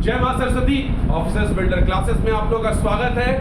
जय मां Saraswati. Officers builder classes में आप लोगों का स्वागत है।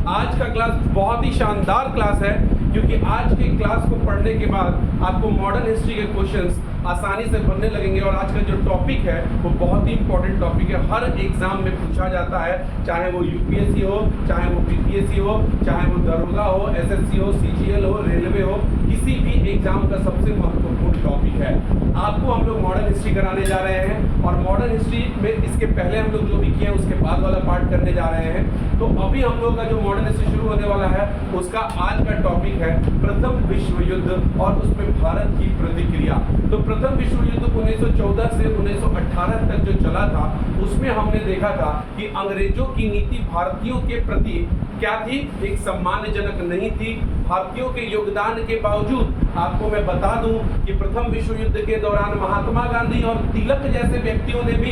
आज का क्लास बहुत ही शानदार क्लास है, क्योंकि आज की क्लास को पढ़ने के बाद आपको मॉडर्न हिस्ट्री के क्वेश्चंस आसानी से बनने लगेंगे। और आज का जो टॉपिक है वो बहुत ही इंपॉर्टेंट टॉपिक है, हर एग्जाम में पूछा जाता है, चाहे वो यूपीएससी हो, चाहे वो बीपीएससी हो, चाहे वो दरोगा हो, एसएससी हो, सीजीएल हो, रेलवे हो, किसी भी एग्जाम का सबसे महत्वपूर्ण टॉपिक है। आपको हम लोग मॉडर्न हिस्ट्री कराने जा रहे हैं, और मॉडर्न हिस्ट्री में इसके पहले हम लोग जो भी किए हैं उसके बाद वाला पार्ट करने जा रहे हैं। तो अभी हम लोग का जो मॉडर्न हिस्ट्री शुरू होने वाला है उसका आज का टॉपिक है प्रथम विश्व युद्ध और उसमें भारत की प्रतिक्रिया। तो प्रथम विश्व युद्ध 1914 से 1918 तक जो चला था उसमें हमने देखा था कि अंग्रेजों की नीति भारतीयों के प्रति क्या थी, एक सम्मानजनक नहीं थी। भारतीयों के योगदान के बावजूद आपको मैं बता दूं कि प्रथम विश्व युद्ध के दौरान महात्मा गांधी और तिलक जैसे व्यक्तियों ने भी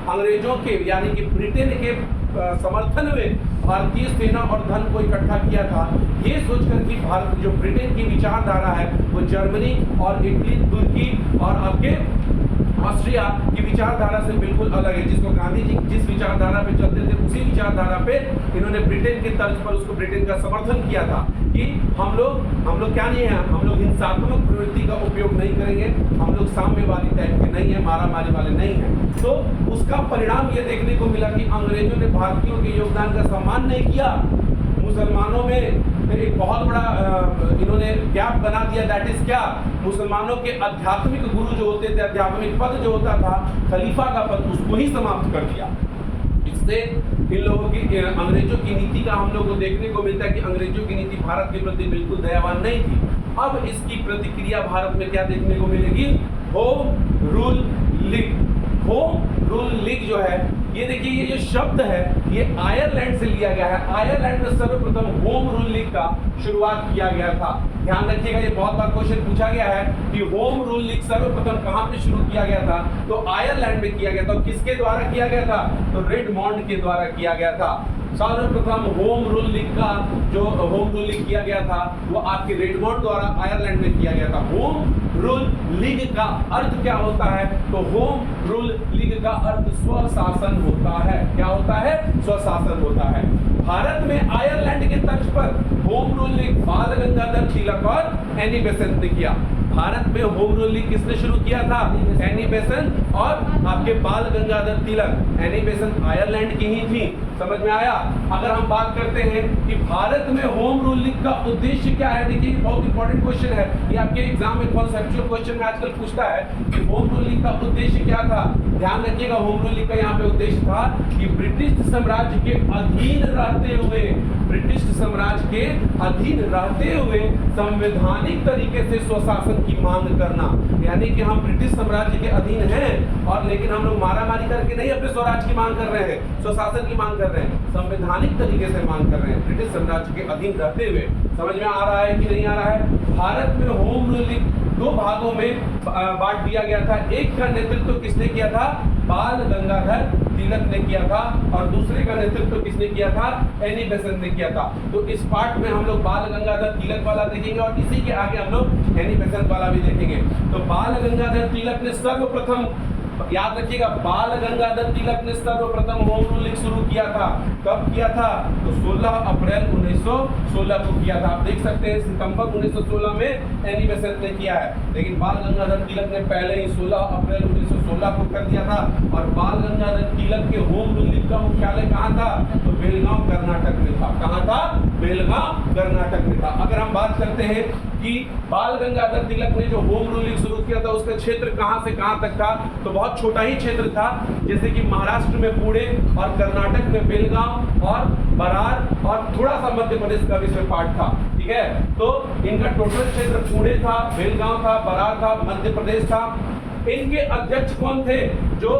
अंग्रेजों के यानी कि ब्रिटेन के समर्थन में भारतीय सेना और धन को इकट्ठा किया था, ये सोचकर कि भारत जो ब्रिटेन की विचारधारा है वो जर्मनी और इटली, तुर्की और आपके ऑस्ट्रिया की विचारधारा से बिल्कुल अलग है। जिसको गांधी जी जिस विचारधारा पे चलते थे उसी विचारधारा पे इन्होंने ब्रिटेन के तर्ज पर उसको ब्रिटेन का समर्थन किया था कि हम लोग क्या नहीं है, हम लोग हिंसात्मक प्रवृत्ति का उपयोग नहीं करेंगे, हम लोग साम्यवादी टाइप के नहीं है, मारा मारी वाले नहीं है। तो उसका परिणाम ये देखने को मिला कि अंग्रेजों ने भारतीयों के योगदान का सम्मान नहीं किया। मुसलमानों में एक बहुत बड़ा इन्होंने गैप बना दिया। दैट इज क्या, मुसलमानों के आध्यात्मिक गुरु जो होते थे, आध्यात्मिक पद जो होता था खलीफा का पद, उसको ही समाप्त कर दिया। इससे इन लोगों की अंग्रेजों की नीति का हम लोग को देखने को मिलता है कि अंग्रेजों की नीति भारत के प्रति बिल्कुल दयावान नहीं थी। अब इसकी प्रतिक्रिया भारत में क्या देखने को मिलेगी, home rule league. Home rule league जो है, ये देखिए ये जो शब्द है ये आयरलैंड से लिया गया है। आयरलैंड में सर्वप्रथम होम रूल लीग का शुरुआत किया गया था। ध्यान रखिएगा, ये बहुत बार क्वेश्चन पूछा गया है कि होम रूल लीग सर्वप्रथम कहां पे शुरू किया गया था, तो आयरलैंड में किया गया था। किसके द्वारा किया गया था, तो रेडमॉन्ड के द्वारा किया गया था। सर्वप्रथम होम रूल लीग का जो होम रूल लीग किया गया था वो आपके रेडमॉन्ड द्वारा आयरलैंड में किया गया था। होम रूल लीग का अर्थ क्या होता है, तो होम रूल लीग का अर्थ स्वशासन होता है। क्या होता है, स्वशासन होता है। भारत में आयरलैंड के तर्ज पर होम रूल लीग बाल गंगाधर तिलक और एनी बेसेंट ने किया। भारत में होम रूल लीग किसने शुरू किया था, एनी बेसेंट और आपके बाल Gangadhar Tilak. Annie Besant Ireland की ही थी। समझ में आया। अगर हम बात करते हैं कि भारत में होम रूल लीग का उद्देश्य क्या है, देखिए बहुत इंपॉर्टेंट क्वेश्चन है ये, आपके एग्जाम में कॉन्सेप्चुअल क्वेश्चन में आजकल पूछता है कि होम रूल लीग का उद्देश्य क्या था। ध्यान रखिएगा, होम रूल लीग का यहाँ पे उद्देश्य था कि ब्रिटिश साम्राज्य के अधीन रहते हुए, ब्रिटिश साम्राज्य के अधीन रहते हुए संवैधानिक तरीके से स्वशासन की मांग करना। यानी कि हम ब्रिटिश साम्राज्य के अधीन हैं और लेकिन हम लोग मारामारी करके नहीं अपने स्वराज की मांग कर रहे हैं, स्वशासन की मांग कर रहे हैं, संवैधानिक तरीके से मांग कर रहे हैं, ब्रिटिश साम्राज्य के अधीन रहते हुए। समझ में आ रहा है कि नहीं आ रहा है। भारत में होम रूल लीग दो भागों में बांट दिया गया था। एक का नेतृत्व किसने किया था, बाल गंगाधर तिलक ने किया था, और दूसरे का नेतृत्व किसने किया था, एनी बेसेंट ने किया था। तो इस पार्ट में हम लोग बाल गंगाधर तिलक वाला देखेंगे और इसी के आगे हम लोग एनी बेसेंट वाला भी देखेंगे। तो बाल गंगाधर तिलक ने सर्वप्रथम, याद रखिएगा, बाल गंगाधर तिलक ने सर्वप्रथम होम रूल लीग शुरू किया था। कब किया था, तो 16 अप्रैल 1916 को किया था। आप देख सकते हैं सितंबर 1916 में एनी बेसेंट ने किया है, लेकिन बाल गंगाधर तिलक ने पहले ही 16 अप्रैल 1916 को कर दिया था। और बाल गंगाधर तिलक के होम रूल लीग का मुख्यालय कहाँ था, तो बेलगांव कर्नाटक में था। कहाँ था, बेलगांव कर्नाटक में था। अगर हम बात करते हैं कि बाल गंगाधर तिलक ने जो होम रूल लीग शुरू किया था उसका क्षेत्र कहां से कहां तक था, तो बहुत छोटा ही क्षेत्र था। जैसे कि महाराष्ट्र में पुणे और कर्नाटक में बेलगांव और बरार और थोड़ा सा मध्य प्रदेश का भी इसमें पार्ट था। ठीक है, तो इनका टोटल क्षेत्र पुणे था, बेलगांव था, बरार था, मध्य प्रदेश था। इनके अध्यक्ष कौन थे, जो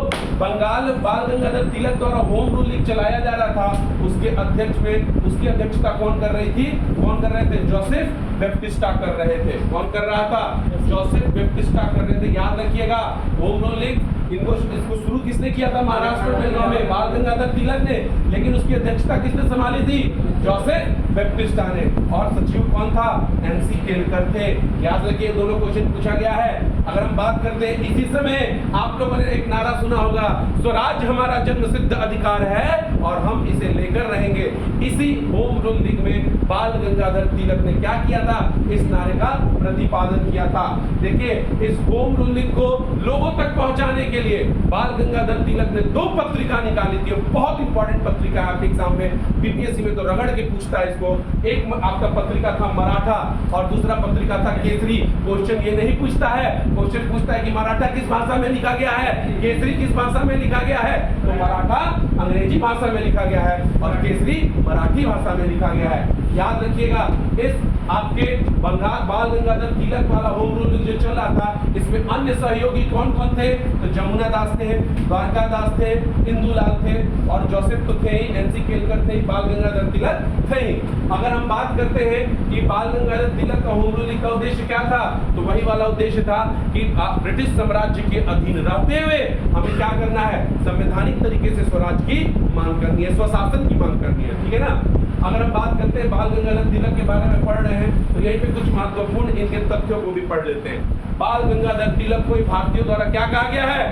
बंगाल बाल गंगाधर तिलक द्वारा होम रूल लीग चलाया जा रहा था, उसके अध्यक्ष में उसकी अध्यक्षता कौन कर रही थी, कौन कर रहे थे, जोसेफ बैप्टिस्टा कर रहे थे। कौन कर रहा था, जोसेफ बैप्टिस्टा कर रहे थे। याद रखिएगा, होम रूल लीग इसको शुरू किसने किया था, महाराष्ट्र में बाल गंगाधर तिलक ने, लेकिन उसकी अध्यक्षता किसने संभाली थी, जोसेफ बैप्टिस्टा ने, और सचिव कौन था? एनसी केलकर थे। याद रखिए दोनों क्वेश्चन पूछा गया है। अगर हम बात करते हैं इसी समय आप लोगों ने एक नारा सुना होगा, स्वराज हमारा जन्मसिद्ध अधिकार है और हम इसे लेकर रहेंगे। इसी होम रूल लीग में बाल गंगाधर तिलक ने क्या किया था? इस नारे का प्रतिपादन किया था। देखिए इस होम रूल लीग को लोगों तक पहुंचाने के लिए बाल गंगाधर तिलक ने 2 पत्रिका निकाली थी। बहुत इंपॉर्टेंट पत्रिका है आपके एग्जाम में, बीपीएससी में तो रगड़ के पूछता है इसको। एक आपका पत्रिका था मराठा और दूसरा पत्रिका था केसरी। क्वेश्चन ये नहीं पूछता है, क्वेश्चन पूछता है कि मराठा किस भाषा में लिखा गया है, केसरी किस भाषा में लिखा गया है। तो मराठा अंग्रेजी भाषा में लिखा गया है और केसरी मराठी भाषा में लिखा गया है। याद रखिएगा इस आपके बंगाल बाल गंगाधर तिलक वाला होम रूल जो चल रहा था, इसमें अन्य सहयोगी कौन कौन थे? तो जमुना दास थे, द्वारका दास थे, इंदुलाल थे और जोसेफ तो थे ही, एनसी केलकर थे, बाल गंगाधर तिलक थे ही। अगर हम बात करते हैं कि बाल गंगाधर तिलक का होम रूल का उद्देश्य क्या था, तो वही वाला उद्देश्य था कि ब्रिटिश साम्राज्य के अधीन रहते हुए हमें क्या करना है? संवैधानिक तरीके से स्वराज की मांग करनी है, स्वशासन की मांग करनी है, ठीक है ना। अगर हम बात करते हैं बाल गंगाधर तिलक के बारे में पढ़ रहे हैं तो यहीं पे कुछ महत्वपूर्ण इनके तथ्यों को भी पढ़ लेते हैं। बाल गंगाधर तिलक को भारतीयों द्वारा क्या कहा गया है?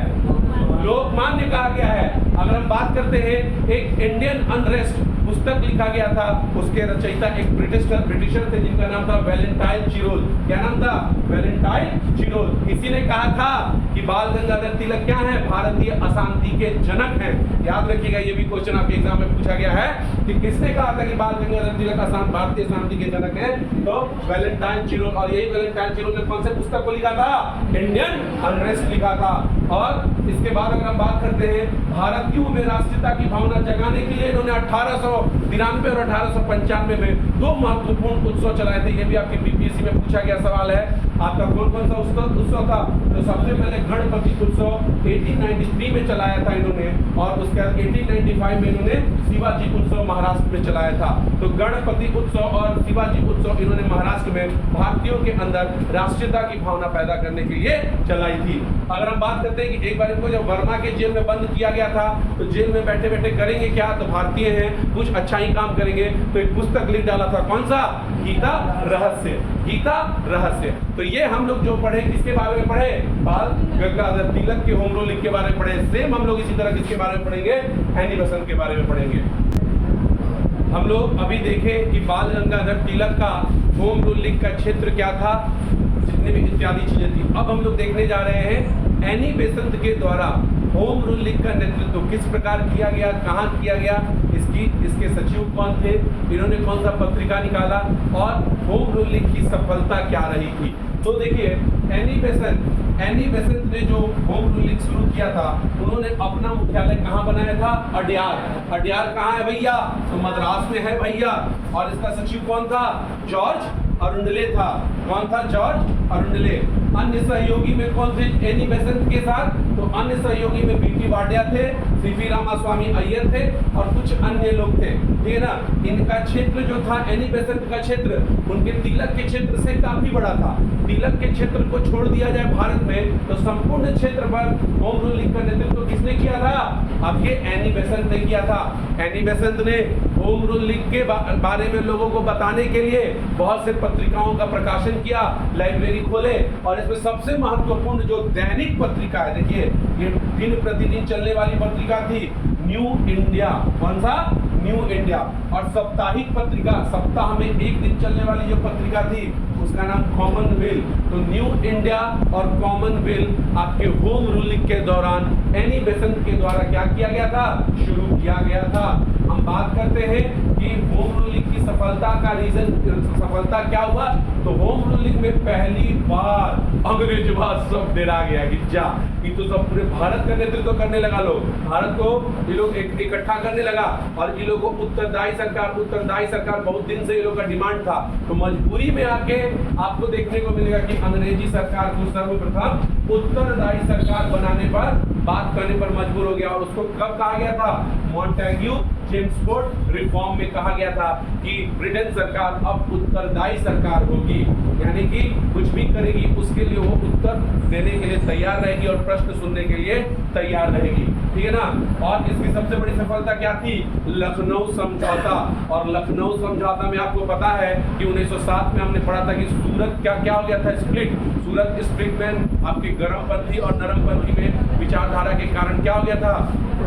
लोकमान्य कहा गया है। अगर हम बात करते हैं एक इंडियन अनरेस्ट पुस्तक लिखा गया था, उसके रचयिता एक ब्रिटिशर थे जिनका नाम था वैलेंटाइन चिरोल। क्या नाम था? Valentine Chirol. इसी ने कहा था कि बाल गंगाधर तिलक क्या है? भारतीय अशांति के जनक हैं। याद रखिएगा ये भी क्वेश्चन आपके एग्जाम में पूछा गया है कि किसने कहा था कि बाल गंगाधर तिलक भारतीय शांति के जनक हैं? तो वैलेंटाइन चिरोल। और यही वैलेंटाइन चिरोल ने कौन से पुस्तक को लिखा था? इंडियन अनरेस्ट लिखा था। और इसके बाद अगर हम बात करते हैं भारतीयों में राष्ट्रीयता की भावना जगाने के लिए इन्होंने 1893 और 1895 में 2 महत्वपूर्ण उत्सव चलाए थे। ये भी आपके बीपीएससी में पूछा गया सवाल है। आपका कौन कौन सा उत्सव था? तो सबसे पहले गणपति उत्सव 1893 में चलाया था इन्होंने, और उसके बाद 1895 में इन्होंने शिवाजी उत्सव महाराष्ट्र में चलाया था। तो गणपति उत्सव और शिवाजी उत्सव इन्होंने महाराष्ट्र में भारतीयों के अंदर राष्ट्रीयता की भावना पैदा करने के लिए चलाई थी। अगर हम बात करते हैं कि एक बार इनको जब वर्मा के जेल में बंद किया गया था तो जेल में बैठे बैठे करेंगे क्या? तो भारतीय हैं, कुछ अच्छा ही काम करेंगे, तो एक पुस्तक लिख डाला था। कौन सा? गीता रहस्य। गीता रहस्य। तो ये हम लोग जो पढ़े किसके बारे में पढ़े? बाल गंगाधर तिलक के होम रूल लीग के बारे में पढ़े। सेम हम लोग इसी तरह किसके बारे में पढ़ेंगे? एनी बेसेंट के बारे में पढ़ेंगे। हम लोग अभी देखें कि बाल गंगाधर तिलक का होम रूल लीग का क्षेत्र क्या था, जितने भी इत्यादि चीजें थी। अब हम लोग देखने जा रहे हैं एनी बेसेंट के द्वारा होम रूल लीग का नेतृत्व किस प्रकार किया गया, कहाँ किया गया, इसके सचिव कौन थे, इन्होंने कौन सा पत्रिका निकाला और होम रूल लीग की सफलता क्या रही थी। तो देखिए एनी बेसेंट ने जो होम रूल लीग शुरू किया था, उन्होंने अपना मुख्यालय कहाँ बनाया था? अड्यार। अड्यार कहाँ है भैया? तो मद्रास में है भैया। और इसका सचिव कौन था? जॉर्ज अरुंडले था। कौन था? जॉर्ज अरुंडले। अन्य सहयोगी में कौन थे एनी बेसेंट के साथ? तो अन्य सहयोगी में बीटी वाडिया थे, सीपी रामास्वामी अय्यर थे और कुछ अन्य लोग थे, ठीक है ना। इनका क्षेत्र जो था एनी बेसेंट का क्षेत्र उनके तिलक के क्षेत्र से काफी बड़ा था। तिलक के क्षेत्र को छोड़ दिया जाए भारत में तो संपूर्ण क्षेत्र पर होम रूल लीग का नेतृत्व किसने किया था? अब ये एनी बेसेंट ने किया था। एनी बेसेंट ने होम रूल लीग के बारे में लोगों को बताने के लिए बहुत से पत्रिकाओं का प्रकाशन किया, लाइब्रेरी खोले, और इसमें सबसे महत्वपूर्ण जो दैनिक पत्रिका है, देखिए ये दिन प्रतिदिन चलने वाली पत्रिका थी न्यू इंडिया। कौन सा? New India. और साप्ताहिक पत्रिका, सप्ताह में एक दिन चलने वाली जो पत्रिका थी उसका नाम कॉमनवेल्थ। तो न्यू इंडिया और कॉमनवेल्थ आपके होम रूल लीग के दौरान एनी बेसेंट के द्वारा क्या किया गया था? शुरू किया गया था। हम बात करते हैं कि होम रूल लीग की सफलता का रीजन, सफलता क्या हुआ? तो होम रूल लीग में पहली बार अंग्रेजवाद शब्द डरा गया कि जा ये तो सब पूरे भारत का नेतृत्व करने लगा। लोग भारत को ये लोग इकट्ठा करने लगा और ये लोग को उत्तरदायी सरकार बहुत दिन से ये लोग का डिमांड था। तो मजबूरी में आके आपको देखने को मिलेगा कि अंग्रेजी सरकार को सर्वप्रथम उत्तरदायी सरकार बनाने पर बात करने पर मजबूर हो गया। और उसको कब कहा गया था? मॉन्टेग्यू चेम्सफोर्ड रिफॉर्म में कहा गया था कि ब्रिटेन सरकार अब उत्तरदायी सरकार होगी, यानी कि कुछ भी करेगी उसके लिए वो उत्तर देने के लिए तैयार रहेगी और प्रश्न सुनने के लिए तैयार रहेगी, ठीक है ना। और इसकी सबसे बड़ी सफलता क्या थी? लखनऊ समझौता। और लखनऊ समझौता में आपको पता है कि 1907 में हमने पढ़ा था कि सूरत क्या हो गया था? स्प्लिट। सूरत स्प्लिट में आपके गर्मपंथी और नरमपंथी में विचारधारा के कारण क्या हो गया था?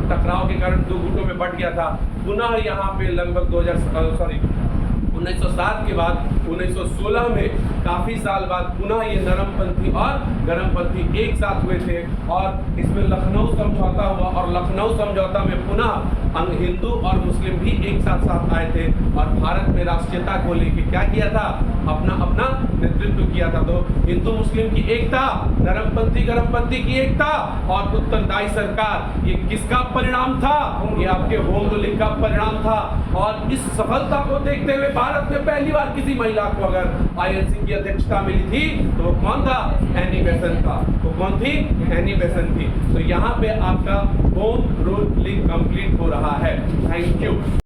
टकराव के कारण दो गुटों में बंट गया था। पुनः यहाँ पे लगभग 1907 के बाद 1916 में काफी साल बाद पुनः ये नरमपंथी और गर्मपंथी एक साथ हुए थे और इसमें लखनऊ समझौता हुआ। और लखनऊ समझौता में पुनः हिंदू और मुस्लिम भी एक साथ आए थे और भारत में राष्ट्रीयता को लेकर क्या किया था? अपना नेतृत्व किया था। तो हिंदू मुस्लिम की एकता, नरमपंथी गर्मपंथी की एकता और उत्तरदायी सरकार, ये किसका परिणाम था? ये आपके होम रूलिंग का परिणाम था। और इस सफलता को देखते हुए भारत में पहली बार किसी महिला को अगर आईएनसी की अध्यक्षता मिली थी तो वो कौन था? एनी बेसेंट था। वो कौन थी? एनी बेसेंट थी। तो यहाँ पे आपका होम रूलिंग कंप्लीट हो रहा है। Thank you.